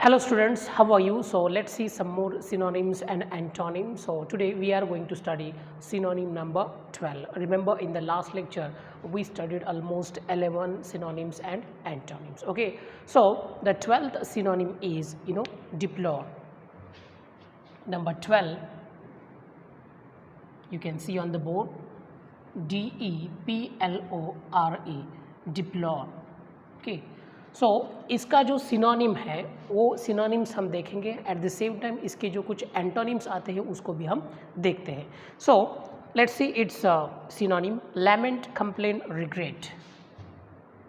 Hello students, how are you? So let's see some more synonyms and antonyms. So today we are going to study synonym number 12. Remember in the last lecture we studied almost 11 synonyms and antonyms. Okay, so the 12th synonym is deplore. Number 12 you can see on the board, DEPLORE, deplore. Okay, सो इसका जो synonym है वो synonyms हम देखेंगे, at the same time इसके जो कुछ antonyms आते हैं उसको भी हम देखते हैं. So let's see its synonym. Lament, complain, regret.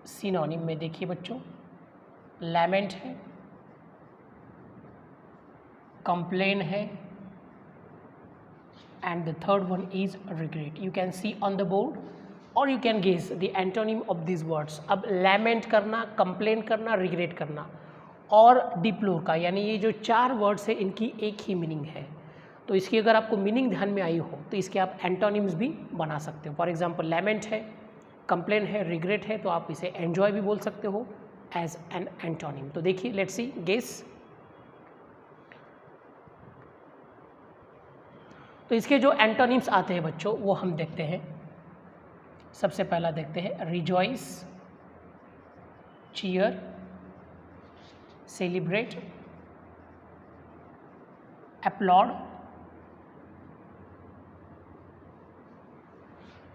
Synonym में देखिए बच्चों, लैमेंट है, कंप्लेन है, and the third one is regret. You can see on the board और you can guess the antonym of this words. अब lament करना, complain करना, regret करना और डिप्लोर का, यानी ये जो चार वर्ड्स है इनकी एक ही मीनिंग है. तो इसकी अगर आपको मीनिंग ध्यान में आई हो तो इसके आप एंटोनिम्स भी बना सकते हो. फॉर एग्जांपल लैमेंट है, कंप्लेन है, रिग्रेट है, तो आप इसे एन्जॉय भी बोल सकते हो एज एन एंटोनिम. तो देखिए, लेट्स सी, गेस. तो इसके जो एंटोनिम्स आते हैं बच्चों वो हम देखते हैं. सबसे पहला देखते हैं rejoice, cheer, celebrate, applaud.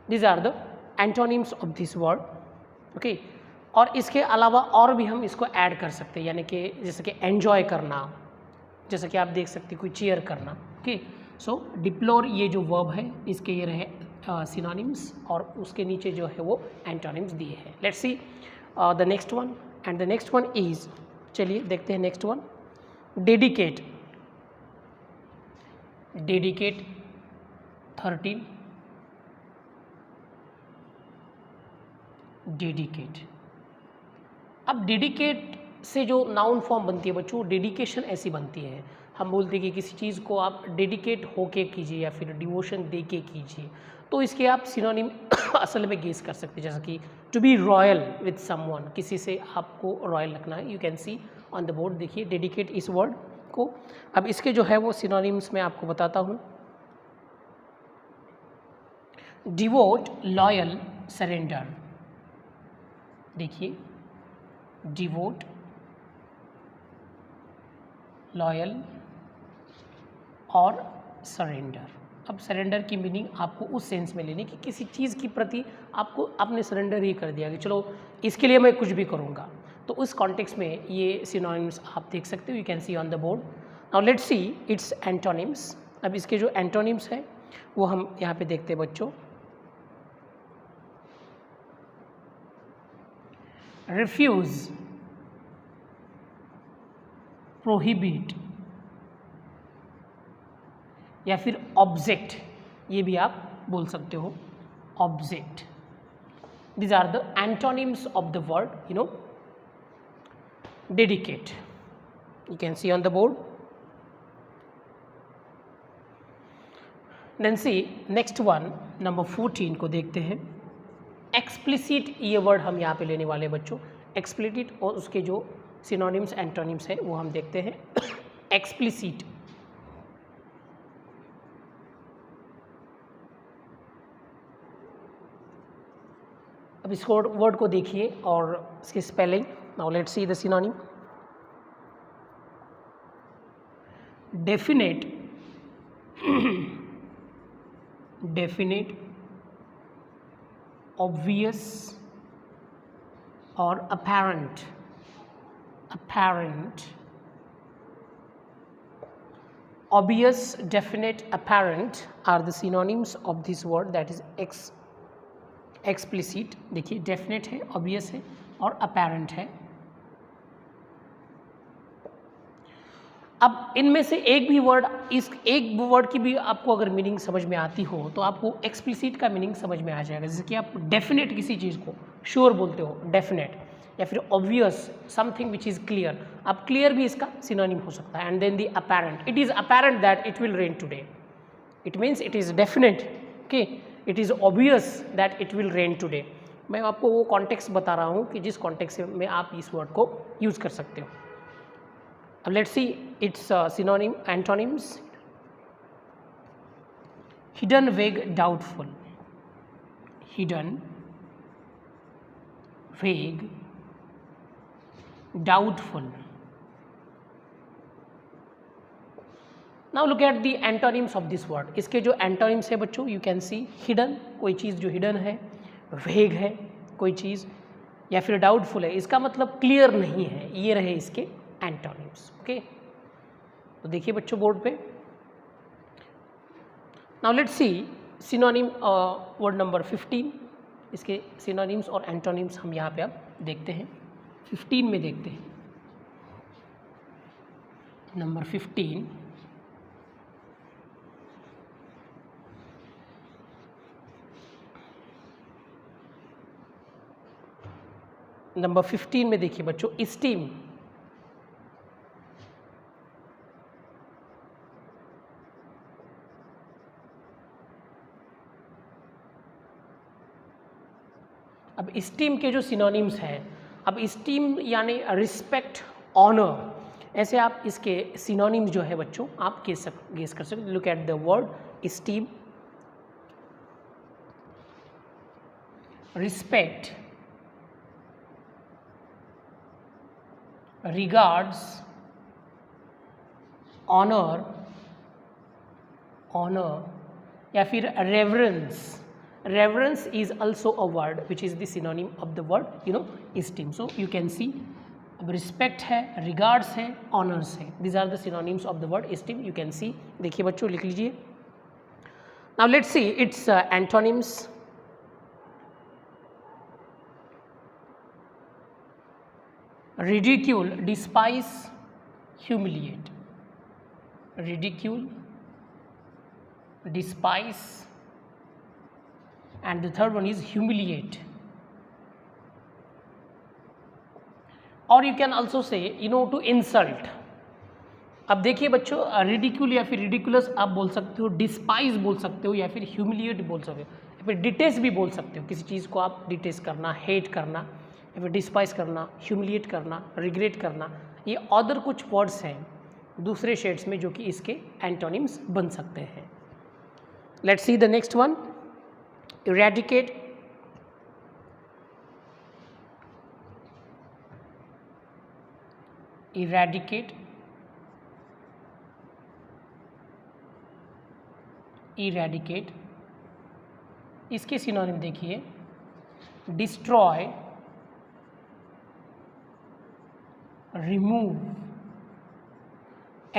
These are the antonyms of this word. Okay, और इसके अलावा और भी हम इसको ऐड कर सकते हैं, यानी कि जैसे कि एन्जॉय करना, जैसे कि आप देख सकते हैं कोई चीयर करना. ओके, सो डिप्लोर ये जो वर्ब है इसके ये रहे सिनोनिम्स और उसके नीचे जो है वो एंटोनिम्स दिए हैं. Let's see the next one, and the next one is, चलिए देखते हैं next one, dedicate. Dedicate 13, dedicate. अब डेडिकेट से जो नाउन फॉर्म बनती है बच्चों, डेडिकेशन ऐसी बनती है, हम बोलते हैं कि किसी चीज़ को आप डेडिकेट होके कीजिए या फिर डिवोशन दे के कीजिए. तो इसके आप सिनोनिम असल में गेस कर सकते हैं, जैसा कि to be royal with someone, किसी से आपको रॉयल रखना है. You can see on the board, देखिए डेडिकेट इस वर्ड को. अब इसके जो है वो सिनोनिम्स मैं आपको बताता हूँ. Devote, loyal, surrender. देखिए, डिवोट, लॉयल और सरेंडर. अब सरेंडर की मीनिंग आपको उस सेंस में लेनी कि किसी चीज़ की प्रति आपने सरेंडर ही कर दिया कि चलो इसके लिए मैं कुछ भी करूँगा. तो उस कॉन्टेक्स्ट में ये सिनोनिम्स आप देख सकते हो. You can see on the board. Now let's see its antonyms. अब इसके जो एंटोनिम्स हैं वो हम यहाँ पे देखते हैं बच्चों. रिफ्यूज़, प्रोहिबिट या फिर ऑब्जेक्ट, ये भी आप बोल सकते हो, object. These are the antonyms of the word dedicate. You can see on the board. Then see next one, number 14 को देखते हैं. एक्सप्लिसिट, ये वर्ड हम यहाँ पे लेने वाले बच्चों. एक्सप्लिसिट और उसके जो सिनोनिम्स एंटोनिम्स है वो हम देखते हैं. एक्सप्लिसिट, अब इस वर्ड को देखिए और इसकी spelling. Now let's see the synonym. Definite, definite, obvious और apparent. apparent, obvious, definite, apparent are the synonyms of this word, that is explicit. देखिए, definite है, obvious है और apparent है. अब इनमें से एक भी वर्ड, इस एक वर्ड की भी आपको अगर मीनिंग समझ में आती हो तो आपको एक्सप्लिसिट का मीनिंग समझ में आ जाएगा. जैसे कि आप डेफिनेट किसी चीज़ को श्योर बोलते हो, डेफिनेट, या फिर obvious, something which is clear. अब क्लियर भी इसका सिनोनिम हो सकता है. And then the apparent, it is apparent that it will rain today. It means it is definite. Okay, it is obvious that it will rain today. मैं आपको वो context बता रहा हूँ कि जिस कॉन्टेक्स्ट में आप इस वर्ड को यूज़ कर सकते हो. अब let's see its synonym antonyms. Hidden, वेग, डाउटफुल. हिडन, वेग, doubtful. Now look at the antonyms of this word. इसके जो एंटोनिम्स है बच्चों, यू कैन सी हिडन, कोई चीज़ जो हिडन है, वेग है कोई चीज़, या फिर डाउटफुल है, इसका मतलब क्लियर नहीं है. ये रहे इसके एंटोनिम्स. ओके, तो देखिए बच्चों बोर्ड पे. Now let's C synonym word number 15. इसके सिनोनिम्स और एंटोनिम्स हम यहाँ पे अब देखते हैं. 15 में देखते हैं. नंबर 15. नंबर 15 में देखिए बच्चों, स्टीम. अब स्टीम के जो सिनोनिम्स हैं, अब स्टीम यानी रिस्पेक्ट, ऑनर, ऐसे आप इसके सिनोनिम्स जो है बच्चों आप गेस कर सकते. Look at the word steam. Respect, regards, honor, honor, या फिर reverence. Reverence is also a word which is the synonym of the word esteem. So you can see अब respect है, regards है, honors है. These are the synonyms of the word esteem. You can see. देखिए बच्चों लिख लीजिए. Now let's see its antonyms. Ridicule, despise, humiliate. Ridicule, despise, and the third one is humiliate. Or you can also say to insult. अब देखिए बच्चों, ridicule या फिर ridiculous आप बोल सकते हो, डिस्पाइज बोल सकते हो, या फिर ह्यूमिलिएट बोल सकते हो, या फिर डिटेस्ट भी बोल सकते हो. किसी चीज़ को आप डिटेस्ट करना, हेट करना, या फिर डिस्पाइज करना, ह्यूमिलिएट करना, रिग्रेट करना, ये अदर कुछ वर्ड्स हैं दूसरे शेड्स में जो कि इसके एंटोनिम्स बन सकते हैं. Let's see the next one. Eradicate. Eradicate, eradicate. इसके सिनोनिम देखिए, destroy, remove,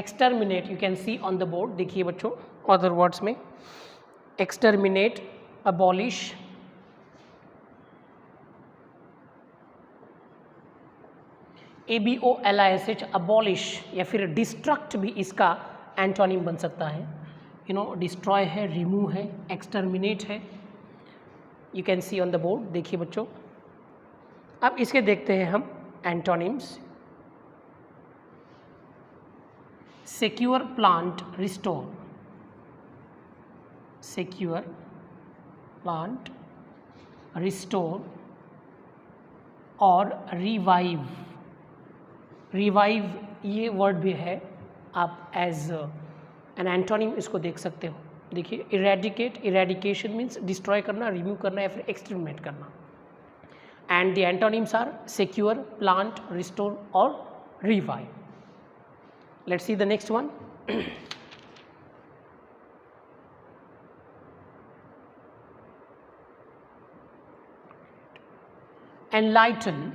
exterminate. You can see on the board. देखिए बच्चों other words में exterminate, abolish, abolish, abolish, या फिर destruct भी इसका एंटोनिम बन सकता है. destroy है, remove है, exterminate है. You can see on the board. देखिए बच्चों, अब इसके देखते हैं हम antonyms. Secure, plant, restore. Secure, plant, restore, और revive. Revive ये वर्ड भी है, आप एज एन एंटोनिम इसको देख सकते हो. देखिए इरेडिकेट, इरेडिकेशन मीन्स डिस्ट्रॉय करना, रिमूव करना, या फिर एक्सटर्मिनेट करना. And the antonyms are secure, plant, restore और revive. Let's see the next one. Enlighten.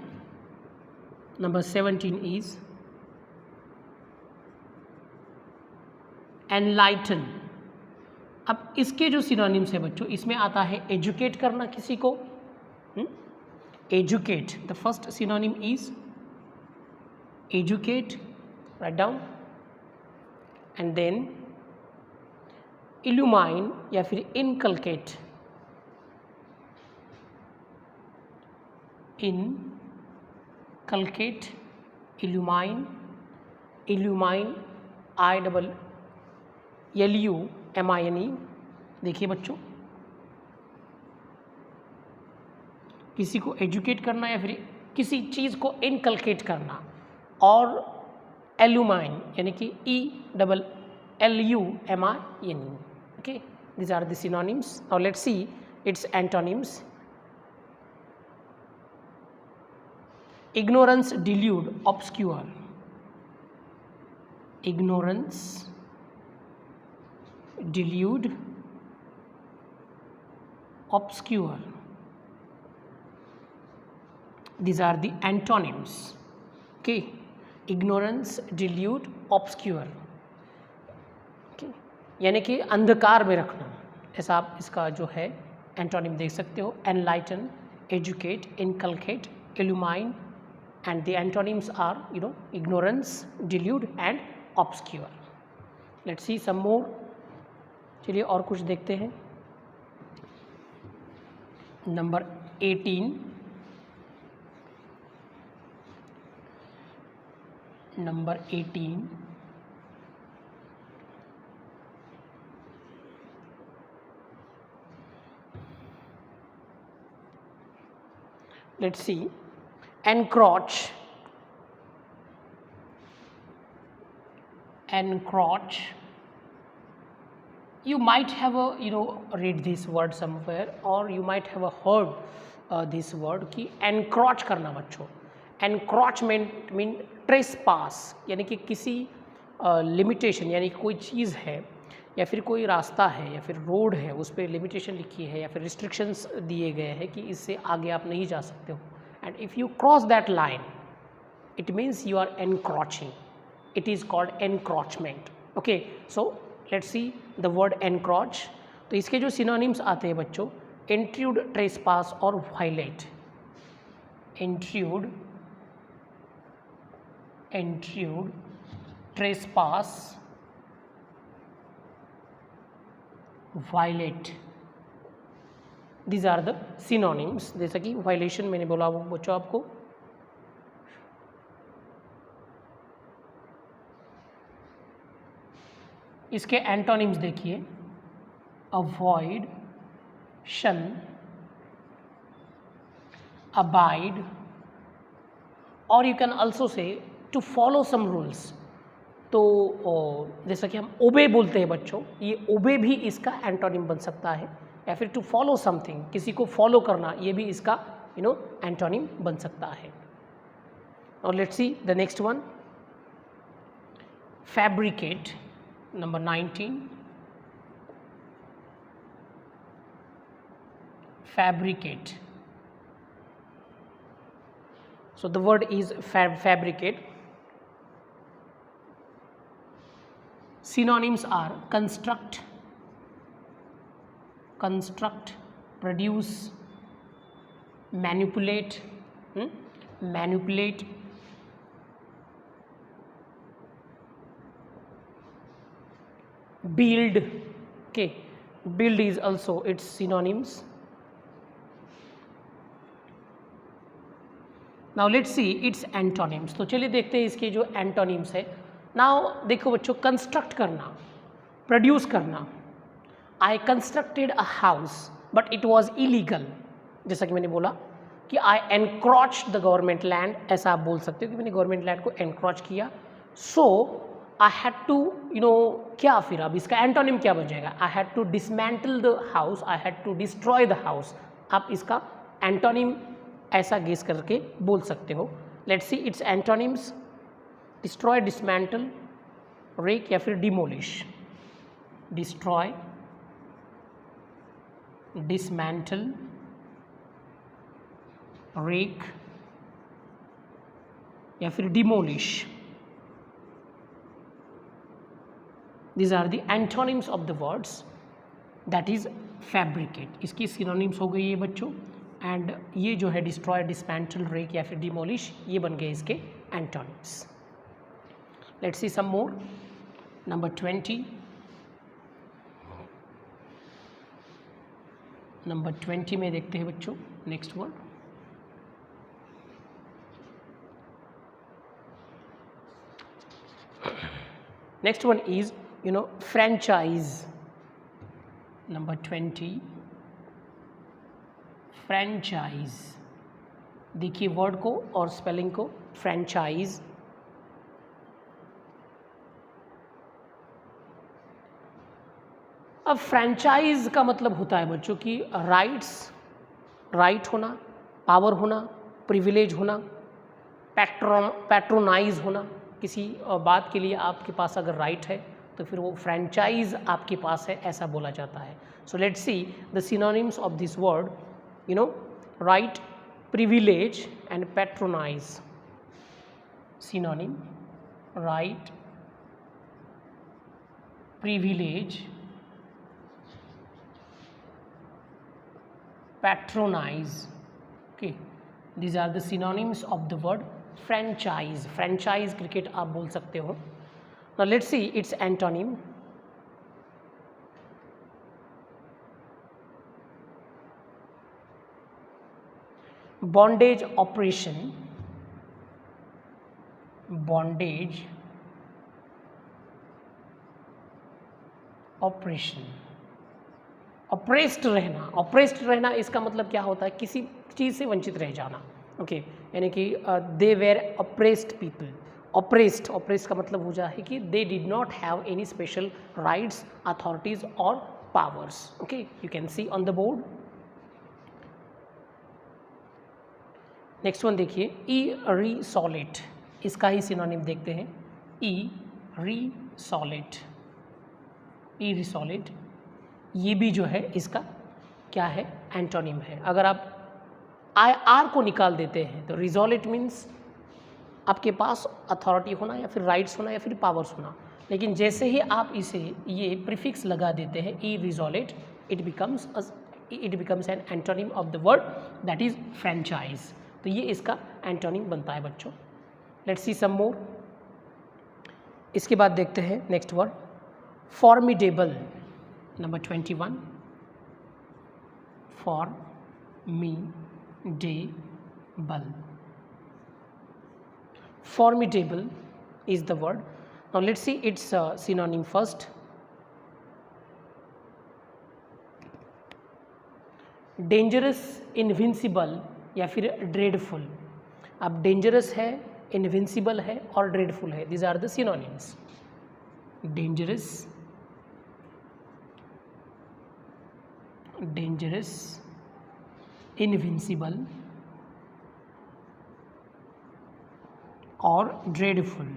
Number 17 is enlighten. अब इसके जो सिनोनिम्स है बच्चों, इसमें आता है एजुकेट करना किसी को. Educate, the first synonym is educate. Right down. And then illumine या फिर inculcate. Inculcate, illumine, illumine, ILLUMINE. देखिए बच्चों, किसी को एजुकेट करना या फिर किसी चीज़ को इनकलकेट करना, और एल्यूमाइन यानी कि ELLUMINE. Okay, these are the synonyms. Now let's see its antonyms. Ignorance, delude, obscure. Ignorance, delude, obscure. These are the antonyms. Okay, ignorance, delude, obscure. Okay, यानी कि अंधकार में रखना, ऐसा आप इसका जो है एंटोनिम देख सकते हो. Enlighten, educate, inculcate, illumine, and the antonyms are ignorance, delude and obscure. Let's see some more. चलिए और कुछ देखते हैं. Number 18. Number 18. Let's see. Encroach, encroach. You might have read this word somewhere, or you might have heard this word कि encroach करना बच्चों. Encroachment mean trespass, यानी कि किसी limitation, यानी कि कोई चीज़ है या फिर कोई रास्ता है या फिर रोड है, उस पर लिमिटेशन लिखी है या फिर रिस्ट्रिक्शंस दिए गए हैं कि इससे आगे आप नहीं जा सकते हो. And if you cross that line, it means you are encroaching. It is called encroachment. Okay, so let's see the word encroach. तो इसके जो synonyms आते हैं बच्चों, intrude, trespass और violate. Intrude, trespass, violate. These are the synonyms. जैसा कि violation मैंने बोला वो बच्चों आपको. इसके एंटोनिम्स देखिए. अवॉइड, शन, अबाइड, और you can also say to follow some rules. तो जैसा कि हम ओबे बोलते हैं बच्चों, ये ओबे भी इसका एंटोनिम बन सकता है, या फिर टू फॉलो समथिंग, किसी को फॉलो करना, ये भी इसका एंटोनिम बन सकता है. और let's see the next one. Fabricate, number 19. Fabricate. So the word is fabricate. Synonyms are construct, produce, manipulate, build. Okay, build is also its synonyms. Now let's see its antonyms. तो चलिए देखते हैं इसके जो antonyms है. Now देखो बच्चों, construct करना, प्रोड्यूस करना. I constructed a house but it was illegal. जैसा कि मैंने बोला कि I encroached the government land, ऐसा आप बोल सकते हो कि मैंने गवर्नमेंट लैंड को encroach किया. So I had to क्या फिर अब इसका एंटोनिम क्या बन जाएगा? I had to dismantle the house, I had to destroy the house. आप इसका एंटोनिम ऐसा गेस करके बोल सकते हो. Let's see its antonyms. Destroy, dismantle, wreck या फिर डिमोलिश. डिस्ट्रॉय, डिसमेंटल, रेक या फिर demolish. These are the antonyms of the words that is fabricate. इसकी synonyms हो गई है बच्चों. एंड ये जो है डिस्ट्रॉय, डिसमेंटल, रेक या फिर डिमोलिश, ये बन गए इसके antonyms. Let's see some more. Number 20. Number 20 में देखते हैं बच्चों next word. Next one is franchise. Number 20. Franchise. देखिए वर्ड को और स्पेलिंग को. फ्रेंचाइज, अब फ्रेंचाइज का मतलब होता है बच्चों कि राइट होना, पावर होना, प्रिविलेज होना, पैट्रोनाइज होना। किसी बात के लिए आपके पास अगर राइट है तो फिर वो फ्रेंचाइज आपके पास है, ऐसा बोला जाता है। सो let's see the synonyms of this word, right, privilege and patronise. Synonym, right, privilege, patronize. Okay, these are the synonyms of the word franchise. Franchise cricket आप बोल सकते हो. Now let's see its antonym. Bondage operation, bondage operation. Oppressed रहना इसका मतलब क्या होता है, किसी चीज़ से वंचित रह जाना। ओके, यानी कि they were oppressed people. Oppressed का मतलब हो जाए कि they did not have any special rights, authorities और powers. Okay, you can see on the board. Next one देखिए, इरिसोलेट, इसका ही सिनोनिम देखते हैं। इरिसोलेट, ये भी जो है इसका क्या है, एंटोनिम है। अगर आप आर को निकाल देते हैं तो रिजोलेट मीन्स आपके पास अथॉरिटी होना या फिर राइट्स होना या फिर पावर्स होना, लेकिन जैसे ही आप इसे ये प्रीफिक्स लगा देते हैं irresolute, it becomes an antonym of the word that is franchise. तो ये इसका एंटोनिम बनता है बच्चों। Let's see some more. इसके बाद देखते हैं next word, formidable, number 21। Formidable is the word. Now let's see its synonym first. Dangerous, invincible या फिर dreadful। अब dangerous है, invincible है और dreadful है। These are the synonyms. Dangerous, invincible और dreadful।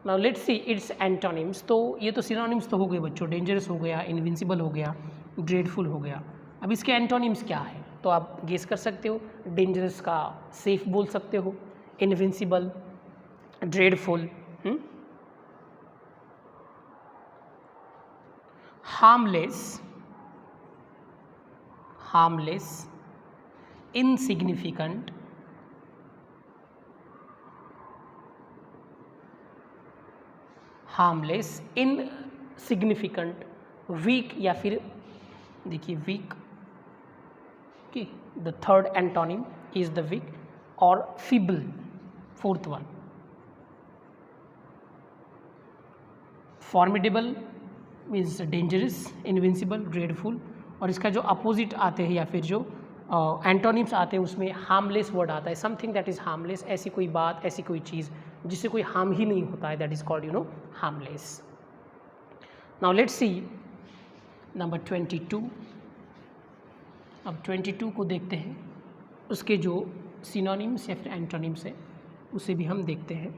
Now let's see its antonyms। तो ये तो synonyms तो हो गए बच्चों, dangerous हो गया, invincible हो गया, dreadful हो गया। अब इसके antonyms क्या है तो आप गेस कर सकते हो। dangerous का safe बोल सकते हो, invincible, dreadful, harmless, insignificant, weak या फिर देखिए weak, okay, the third antonym is the weak, और feeble, fourth one। Formidable means dangerous, invincible, dreadful, और इसका जो अपोजिट आते हैं या फिर जो एंटोनिम्स आते हैं उसमें हार्मलेस वर्ड आता है। समथिंग दैट इज़ हार्मलेस, ऐसी कोई बात, ऐसी कोई चीज़ जिससे कोई हार्म ही नहीं होता है, that is called harmless. Now let's see number 22। अब 22 को देखते हैं, उसके जो सिनोनिम्स या फिर एंटोनिम्स है उसे भी हम देखते हैं।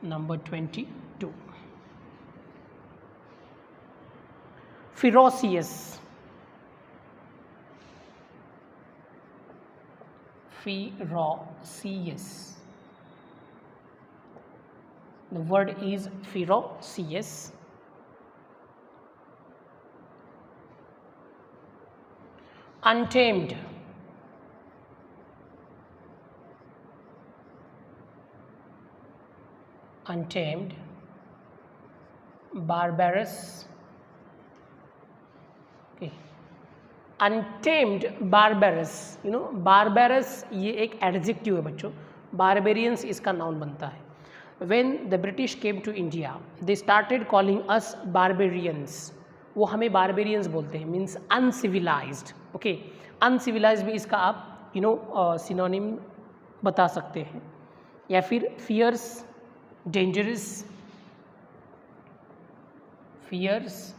Number 22, ferocious, the word is ferocious। Untamed, barbarous, untamed, barbarous, barbarous ये एक एडजेक्टिव है बच्चों, बारबेरियंस इसका नाउन बनता है। When the British came to India they started calling us barbarians, वो हमें बारबेरियंस बोलते हैं, मीन्स अनसिविलाइज्ड। ओके, अनसिविलाइज्ड भी इसका आप सिनोनिम बता सकते हैं, या फिर fierce, dangerous, fierce,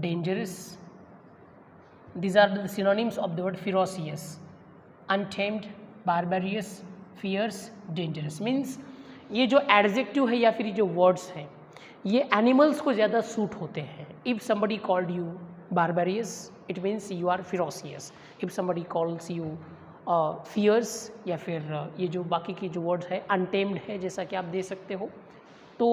dangerous. These are the synonyms of the word ferocious. Untamed, barbarous, fierce, dangerous. Means ये जो एडजेक्टिव है या फिर ये जो वर्ड्स हैं ये एनिमल्स को ज़्यादा सूट होते हैं. If somebody called you barbarous, it means you are ferocious. If somebody calls you fierce, या फिर ये जो बाकी की जो वर्ड्स है untamed है जैसा कि आप दे सकते हो, तो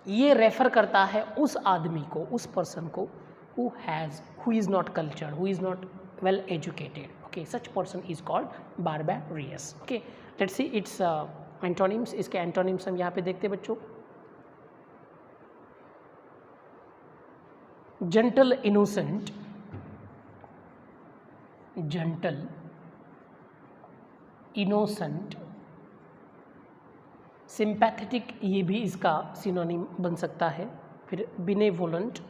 ये रेफ़र करता है उस आदमी को, उस पर्सन को who is not cultured, who is not well educated. Okay, such person is called barbarous. Okay, let's see its antonyms. इसके antonyms हम यहाँ पे देखते हैं बच्चों. gentle, innocent, gentle, innocent, sympathetic, ये भी इसका सिनोनिम बन सकता है. फिर benevolent,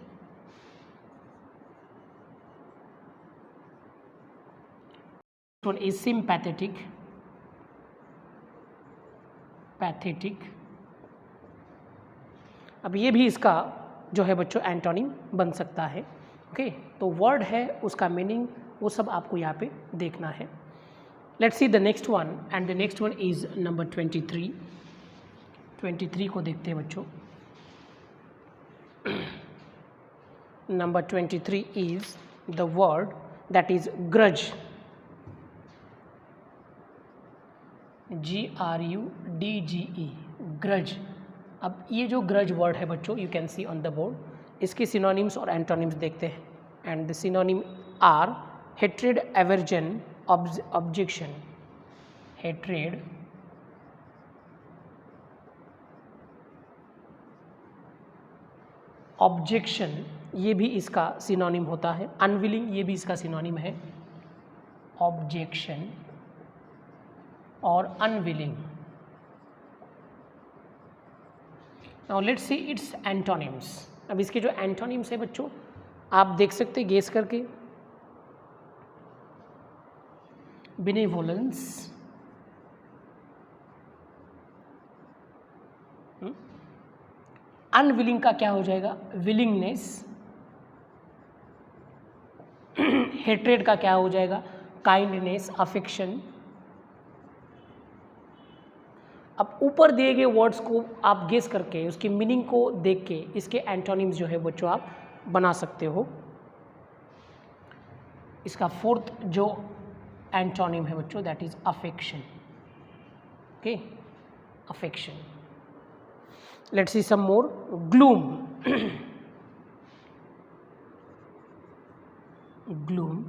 one is sympathetic, pathetic. अब ये भी इसका जो है बच्चों एंटोनिम बन सकता है. ओके, तो वर्ड है उसका मीनिंग वो सब आपको यहाँ पे देखना है. Let's see the next one, and the next one is number 23. 23 को देखते हैं बच्चों. Number 23 is the word that is grudge. GRUDGE, grudge. अब ये जो ग्रज वर्ड है बच्चों, you can see on the board. इसके सिनोनिम्स और एंटोनिम्स देखते हैं. And the synonym are hatred, aversion, objection. Hatred, objection, ये भी इसका सिनोनिम होता है. अनविलिंग, ये भी इसका सिनोनिम है. ऑब्जेक्शन और unwilling. Now let's see its antonyms. अब इसके जो एंटोनिम्स है बच्चों आप देख सकते हैं गेस करके. बेनेवोलेंस, अनविलिंग का क्या हो जाएगा? विलिंगनेस. हेट्रेड का क्या हो जाएगा? Kindness, affection. अब ऊपर दिए गए वर्ड्स को आप गेस करके उसकी मीनिंग को देख के इसके एंटोनिम्स जो है बच्चों आप बना सकते हो. इसका फोर्थ जो एंटोनिम है बच्चों that is affection. Okay, affection. Let's see some more. Gloom. Gloom.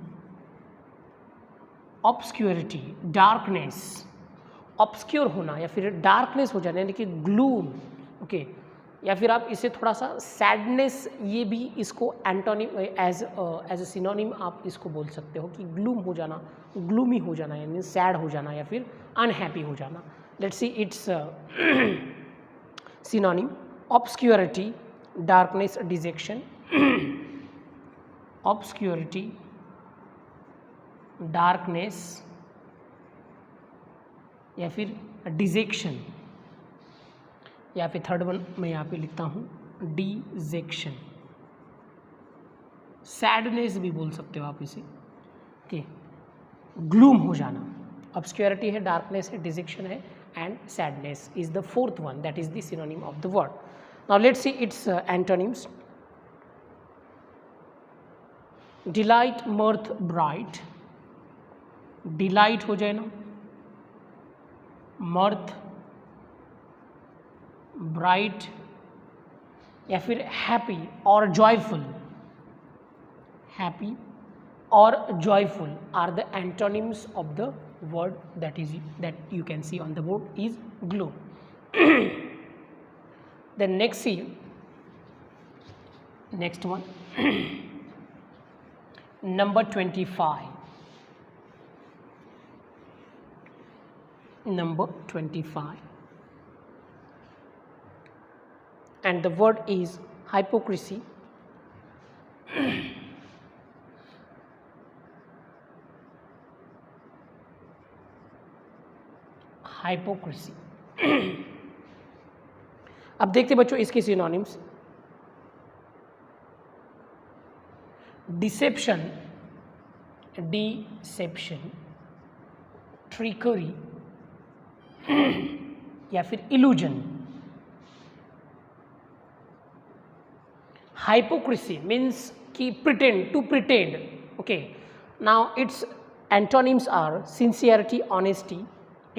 Obscurity, darkness. Obscure होना या फिर डार्कनेस हो जाना यानी कि ग्लूम. ओके, या फिर आप इसे थोड़ा सा सैडनेस, ये भी इसको एंटोनिम एज अ सिनोनिम आप इसको बोल सकते हो कि ग्लूम हो जाना, ग्लूमी हो जाना यानी सैड हो जाना या फिर अनहैप्पी हो जाना. Let's see its synonym. Obscurity, darkness, detection. Obscurity, darkness या फिर डिजेक्शन, या फिर थर्ड वन मैं यहाँ पे लिखता हूँ डिजेक्शन. सैडनेस भी बोल सकते हो आप इसे. ओके, ग्लूम हो जाना. ऑब्सक्योरिटी है, डार्कनेस है, डिजेक्शन है and sadness is the fourth one that is the synonym of the word. Now let's see its antonyms. Delight, mirth, bright. Delight हो जाए ना, मर्थ, ब्राइट या फिर हैप्पी और जॉयफुल. हैप्पी और joyful are the antonyms of the word that you can see on the board is gloom. Then next one number 25. Number 25, and the word is hypocrisy. Hypocrisy. अब देखते बच्चों इसके synonyms. Deception, trickery या फिर illusion. Hypocrisy means कि pretend, to pretend. Okay, now its antonyms are sincerity, honesty,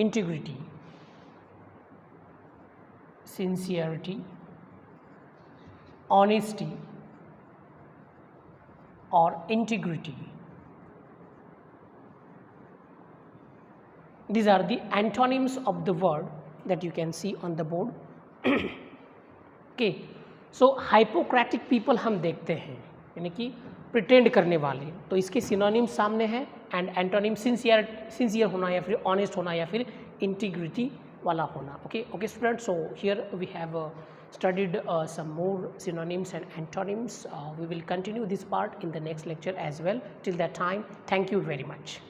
integrity, sincerity, honesty or integrity. These are the antonyms of the word that you can see on the board. Okay, so Hippocratic people हम देखते हैं, यानी कि pretend करने वाले, तो इसके synonym सामने है एंड एंटोनिम सिंसियर होना या फिर ऑनेस्ट होना या फिर इंटीग्रिटी वाला होना. Okay students, so here we have studied some more synonyms and antonyms. We will continue this part in the next lecture as well. Till that time, thank you very much.